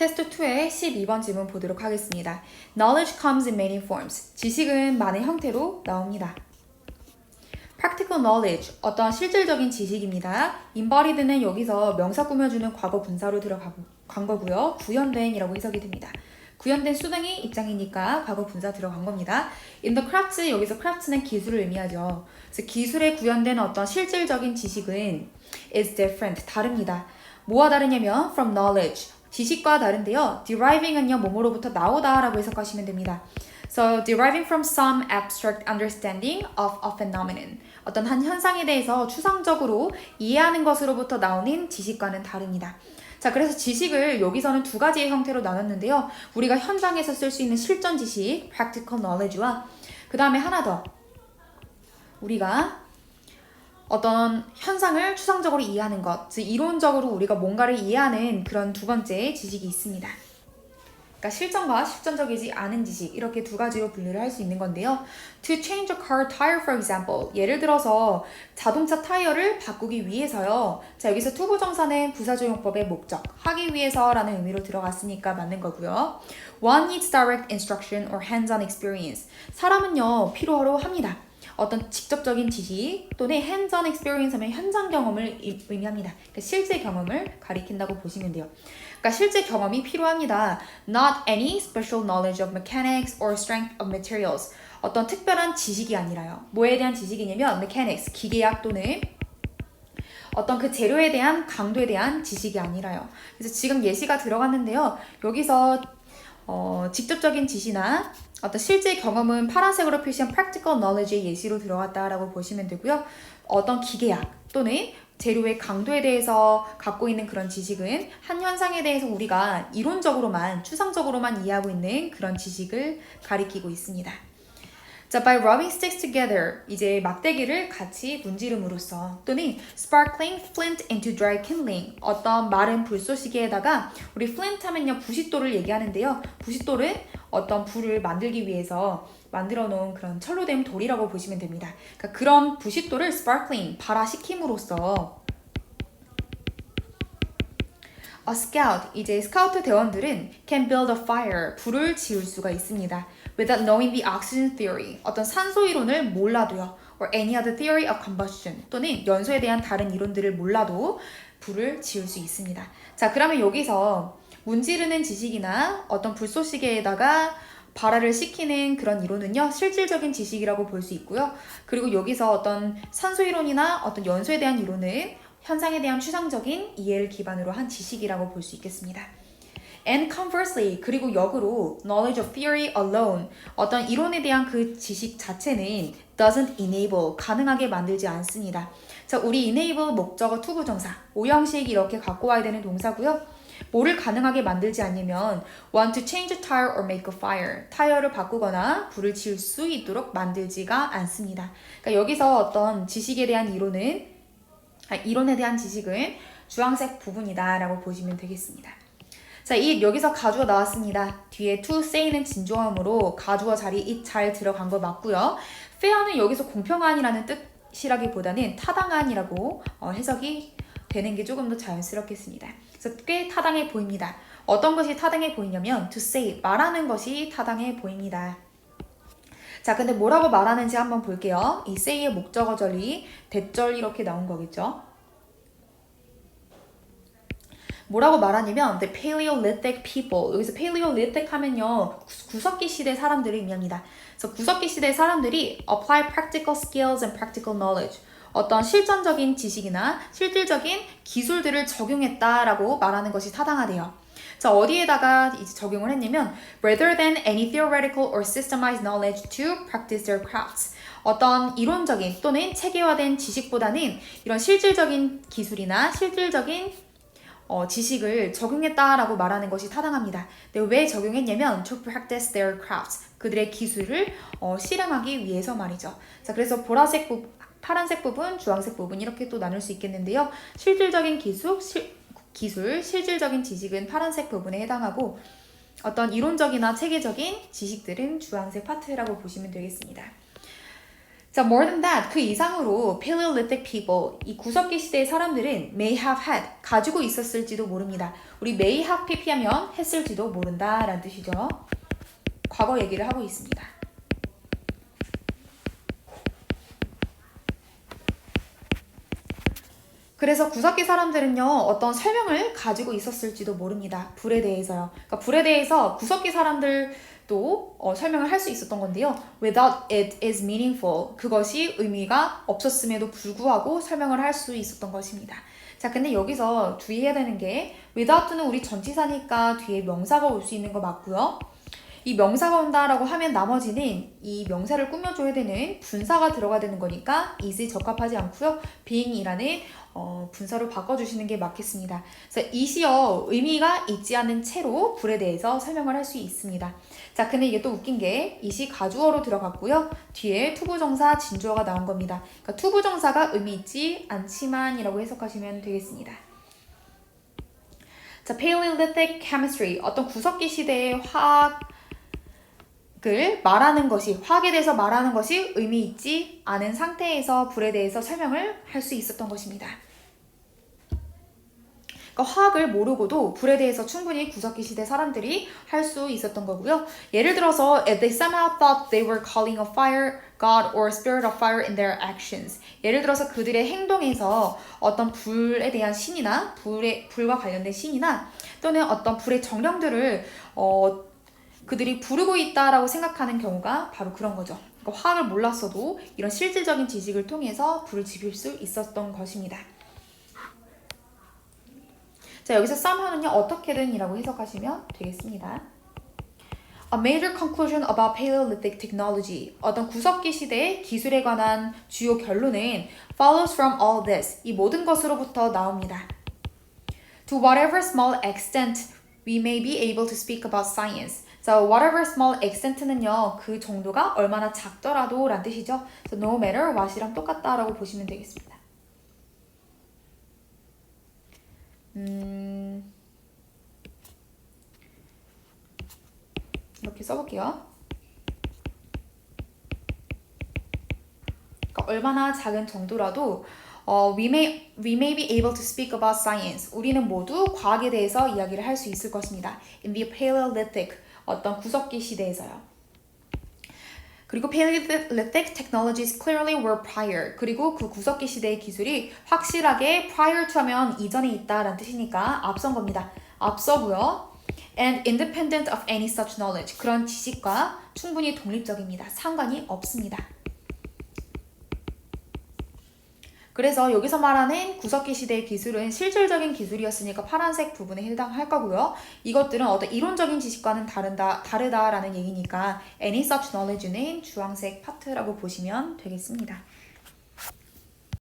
테스트 2의 12번 질문 보도록 하겠습니다. Knowledge comes in many forms. 지식은 많은 형태로 나옵니다. Practical knowledge, 어떤 실질적인 지식입니다. embodied는 여기서 명사 꾸며주는 과거 분사로 들어간 거고요. 구현된이라고 해석이 됩니다. 구현된 수동이 입장이니까 과거 분사 들어간 겁니다. In the crafts, 여기서 crafts는 기술을 의미하죠. 그래서 기술에 구현된 어떤 실질적인 지식은 is different, 다릅니다. 뭐와 다르냐면 from knowledge, 지식과 다른데요. deriving은요, 뭐뭐로부터 나오다 라고 해석하시면 됩니다. So, deriving from some abstract understanding of a phenomenon. 어떤 한 현상에 대해서 추상적으로 이해하는 것으로부터 나오는 지식과는 다릅니다. 자, 그래서 지식을 여기서는 두 가지의 형태로 나눴는데요. 우리가 현장에서 쓸 수 있는 실전 지식, practical knowledge와 그 다음에 하나 더. 우리가 어떤 현상을 추상적으로 이해하는 것, 즉 이론적으로 우리가 뭔가를 이해하는 그런 두 번째 지식이 있습니다. 그러니까 실전과 실전적이지 않은 지식, 이렇게 두 가지로 분류를 할 수 있는 건데요. To change a car tire, for example. 예를 들어서 자동차 타이어를 바꾸기 위해서요. 자, 여기서 to 부정사는 부사조용법의 목적, 하기 위해서라는 의미로 들어갔으니까 맞는 거고요. One needs direct instruction or hands-on experience. 사람은요, 필요로 합니다. 어떤 직접적인 지식 또는 hands-on experience 하면 현장 경험을 의미합니다. 그러니까 실제 경험을 가리킨다고 보시면 돼요. 그러니까 실제 경험이 필요합니다. Not any special knowledge of mechanics or strength of materials. 어떤 특별한 지식이 아니라요. 뭐에 대한 지식이냐면 mechanics, 기계학 또는 어떤 그 재료에 대한 강도에 대한 지식이 아니라요. 그래서 지금 예시가 들어갔는데요. 여기서 직접적인 지시나 어떤 실제 경험은 파란색으로 표시한 practical knowledge의 예시로 들어갔다라고 보시면 되고요. 어떤 기계학 또는 재료의 강도에 대해서 갖고 있는 그런 지식은 한 현상에 대해서 우리가 이론적으로만, 추상적으로만 이해하고 있는 그런 지식을 가리키고 있습니다. 자, by rubbing sticks together, 이제 막대기를 같이 문지름으로써 또는 sparkling flint into dry kindling, 어떤 마른 불쏘시개에다가 우리 flint 하면요 부싯돌을 얘기하는데요. 부싯돌은 어떤 불을 만들기 위해서 만들어 놓은 그런 철로 된 돌이라고 보시면 됩니다. 그러니까 그런 부싯돌을 sparkling, 발화시킴으로써 A scout, 이제 스카우트 대원들은 can build a fire, 불을 지을 수가 있습니다. Without knowing the oxygen theory, 어떤 산소 이론을 몰라도요. Or any other theory of combustion, 또는 연소에 대한 다른 이론들을 몰라도 불을 지을 수 있습니다. 자, 그러면 여기서 문지르는 지식이나 어떤 불쏘시개에다가 발화를 시키는 그런 이론은요, 실질적인 지식이라고 볼 수 있고요. 그리고 여기서 어떤 산소 이론이나 어떤 연소에 대한 이론은 현상에 대한 추상적인 이해를 기반으로 한 지식이라고 볼 수 있겠습니다. And conversely, 그리고 역으로 knowledge of theory alone, 어떤 이론에 대한 그 지식 자체는 doesn't enable, 가능하게 만들지 않습니다. 자, 우리 enable 목적어 투부정사, 오형식 이렇게 갖고 와야 되는 동사고요. 뭐를 가능하게 만들지 않냐면 want to change a tire or make a fire, 타이어를 바꾸거나 불을 지을 수 있도록 만들지가 않습니다. 그러니까 여기서 어떤 지식에 대한 이론에 대한 지식은 주황색 부분이다 라고 보시면 되겠습니다. 자, 여기서 가주어 나왔습니다. 뒤에 to say는 진조함으로 가주어 자리 it 잘 들어간 거 맞고요. fair는 여기서 공평한이라는 뜻이라기보다는 타당한이라고 해석이 되는 게 조금 더 자연스럽겠습니다. 그래서 꽤 타당해 보입니다. 어떤 것이 타당해 보이냐면 to say, 말하는 것이 타당해 보입니다. 자, 근데 뭐라고 말하는지 한번 볼게요. 이 say의 목적어절이 대절 이렇게 나온 거겠죠. 뭐라고 말하냐면 the Paleolithic people, 여기서 Paleolithic 하면요 구석기 시대 사람들을 의미합니다. 그래서 구석기 시대 사람들이 apply practical skills and practical knowledge, 어떤 실전적인 지식이나 실질적인 기술들을 적용했다라고 말하는 것이 타당하대요. 자, 어디에다가 이제 적용을 했냐면 rather than any theoretical or systemized knowledge to practice their crafts, 어떤 이론적인 또는 체계화된 지식보다는 이런 실질적인 기술이나 실질적인 지식을 적용했다라고 말하는 것이 타당합니다. 근데 왜 적용했냐면 to practice their crafts, 그들의 기술을 실행하기 위해서 말이죠. 자, 그래서 보라색 부분, 파란색 부분, 주황색 부분 이렇게 또 나눌 수 있겠는데요. 실질적인 기술, 실질적인 지식은 파란색 부분에 해당하고 어떤 이론적이나 체계적인 지식들은 주황색 파트라고 보시면 되겠습니다. 자, more than that, 그 이상으로 Paleolithic people, 이 구석기 시대의 사람들은 may have had, 가지고 있었을지도 모릅니다. 우리 may have pp하면 했을지도 모른다 라는 뜻이죠. 과거 얘기를 하고 있습니다. 그래서 구석기 사람들은요, 어떤 설명을 가지고 있었을지도 모릅니다. 불에 대해서요. 그러니까 불에 대해서 구석기 사람들도 설명을 할 수 있었던 건데요. Without it is meaningful. 그것이 의미가 없었음에도 불구하고 설명을 할 수 있었던 것입니다. 자, 근데 여기서 주의해야 되는 게 without는 우리 전치사니까 뒤에 명사가 올 수 있는 거 맞고요. 이 명사가 온다라고 하면 나머지는 이 명사를 꾸며줘야 되는 분사가 들어가야 되는 거니까 is에 적합하지 않고요. being이라는 분사로 바꿔주시는 게 맞겠습니다. 그래서 it이요, 의미가 있지 않은 채로 불에 대해서 설명을 할 수 있습니다. 자, 근데 이게 또 웃긴 게 it이 가주어로 들어갔고요. 뒤에 투부정사 진주어가 나온 겁니다. 그러니까 투부정사가 의미 있지 않지만이라고 해석하시면 되겠습니다. 자, Paleolithic chemistry, 어떤 구석기 시대의 화학을 말하는 것이, 화학에 대해서 말하는 것이 의미 있지 않은 상태에서 불에 대해서 설명을 할 수 있었던 것입니다. 그러니까 화학을 모르고도 불에 대해서 충분히 구석기 시대 사람들이 할 수 있었던 거고요. 예를 들어서 they somehow thought they were calling a fire god or spirit of fire in their actions. 예를 들어서 그들의 행동에서 어떤 불에 대한 신이나 불과 관련된 신이나 또는 어떤 불의 정령들을 그들이 부르고 있다라고 생각하는 경우가 바로 그런 거죠. 그러니까 화학을 몰랐어도 이런 실질적인 지식을 통해서 불을 지필 수 있었던 것입니다. 자, 여기서 somehown은요, 어떻게든 이라고 해석하시면 되겠습니다. A major conclusion about Paleolithic technology. 어떤 구석기 시대의 기술에 관한 주요 결론은 follows from all this. 이 모든 것으로부터 나옵니다. To whatever small extent we may be able to speak about science. So whatever small extent는요, 그 정도가 얼마나 작더라도 라는 뜻이죠. So no matter what이랑 똑같다라고 보시면 되겠습니다. 이렇게 써볼게요. 그러니까 얼마나 작은 정도라도 we may be able to speak about science. 우리는 모두 과학에 대해서 이야기를 할 수 있을 것입니다. In the Paleolithic, 어떤 구석기 시대에서요. 그리고 Paleolithic technologies clearly were prior. 그리고 그 구석기 시대의 기술이 확실하게 prior to 하면 이전에 있다라는 뜻이니까 앞선 겁니다. 앞서고요. And independent of any such knowledge. 그런 지식과 충분히 독립적입니다. 상관이 없습니다. 그래서 여기서 말하는 구석기 시대의 기술은 실질적인 기술이었으니까 파란색 부분에 해당할 거고요. 이것들은 어떤 이론적인 지식과는 다르다라는 얘기니까 any such knowledge는 주황색 파트라고 보시면 되겠습니다.